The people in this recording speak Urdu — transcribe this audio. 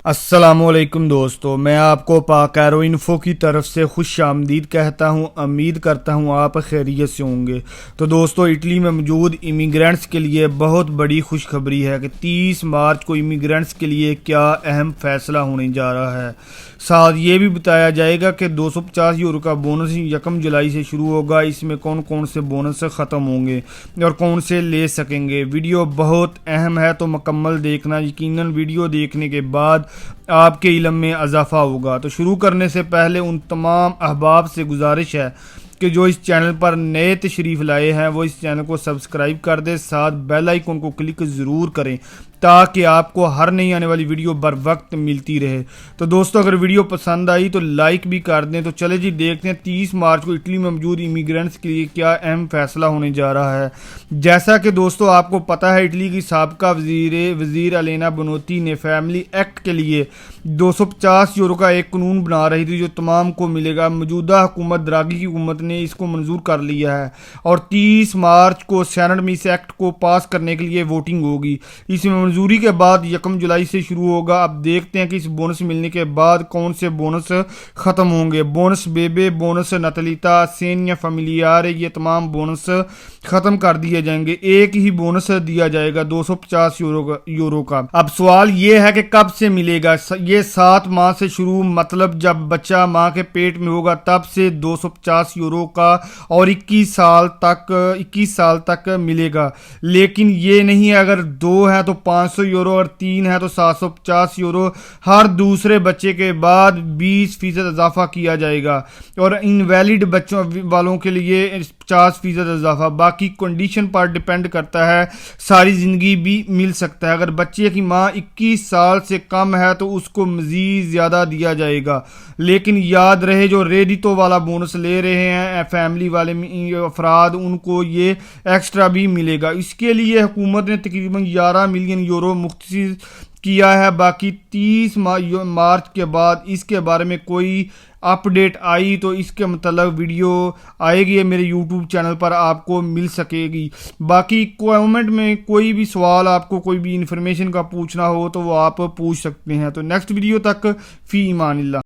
السلام علیکم دوستو، میں آپ کو پاک ایرو انفو کی طرف سے خوش آمدید کہتا ہوں۔ امید کرتا ہوں آپ خیریت سے ہوں گے۔ تو دوستو، اٹلی میں موجود امیگرینٹس کے لیے بہت بڑی خوشخبری ہے کہ 30 مارچ کو امیگرینٹس کے لیے کیا اہم فیصلہ ہونے جا رہا ہے۔ ساتھ یہ بھی بتایا جائے گا کہ 250 یورو کا بونس 1 جولائی سے شروع ہوگا۔ اس میں کون کون سے بونس ختم ہوں گے اور کون سے لے سکیں گے۔ ویڈیو بہت اہم ہے تو مکمل دیکھنا۔ یقیناً ویڈیو دیکھنے کے بعد آپ کے علم میں اضافہ ہوگا۔ تو شروع کرنے سے پہلے ان تمام احباب سے گزارش ہے کہ جو اس چینل پر نئے تشریف لائے ہیں وہ اس چینل کو سبسکرائب کر دیں، ساتھ بیل آئیکن کو کلک ضرور کریں تاکہ آپ کو ہر نئی آنے والی ویڈیو بر وقت ملتی رہے۔ تو دوستو، اگر ویڈیو پسند آئی تو لائک بھی کر دیں۔ تو چلے جی دیکھتے ہیں 30 مارچ کو اٹلی میں موجود امیگرینٹس کے لیے کیا اہم فیصلہ ہونے جا رہا ہے۔ جیسا کہ دوستو آپ کو پتہ ہے، اٹلی کی سابقہ وزیر الینا بونوتی نے فیملی ایکٹ کے لیے 250 یورو کا ایک قانون بنا رہی تھی جو تمام کو ملے گا۔ موجودہ حکومت دراگھی کی حکومت نے اس کو منظور کر لیا ہے اور 30 مارچ کو سینٹ میں اس ایکٹ کو پاس کرنے کے لیے ووٹنگ ہوگی۔ اس میں منظوری کے بعد 1 جولائی سے شروع ہوگا۔ اب دیکھتے ہیں کہ اس بونس ملنے کے بعد کون سے بونس ختم ہوں گے۔ بونس بیبے، بونس نتلیتا، سینیا فیملیارے، یہ تمام بونس ختم کر دیے جائیں گے۔ ایک ہی بونس دیا جائے گا 250 یورو کا۔ اب سوال یہ ہے کہ کب سے ملے گا۔ یہ 7 ماہ سے شروع، مطلب جب بچہ ماں کے پیٹ میں ہوگا تب سے 250 یورو کا اور 21 سال تک ملے گا۔ لیکن یہ نہیں ہے اگر 2 ہے تو 500 یورو اور 3 ہے تو 750 یورو۔ ہر دوسرے بچے کے بعد 20% اضافہ کیا جائے گا اور انویلڈ بچوں والوں کے لیے 50% اضافہ۔ باقی کنڈیشن پر ڈیپینڈ کرتا ہے، ساری زندگی بھی مل سکتا ہے۔ اگر بچے کی ماں 21 سال سے کم ہے تو اس کو مزید زیادہ دیا جائے گا۔ لیکن یاد رہے جو ریڈیٹو والا بونس لے رہے ہیں فیملی والے افراد، ان کو یہ ایکسٹرا بھی ملے گا۔ اس کے لیے حکومت نے تقریباً 11 ملین یورو مختص کیا ہے۔ باقی 30 مارچ کے بعد اس کے بارے میں کوئی اپڈیٹ آئی تو اس کے متعلق ویڈیو آئے گی میرے یوٹیوب چینل پر، آپ کو مل سکے گی۔ باقی کومنٹ میں کوئی بھی سوال، آپ کو کوئی بھی انفارمیشن کا پوچھنا ہو تو وہ آپ پوچھ سکتے ہیں۔ تو نیکسٹ ویڈیو تک فی امان اللہ۔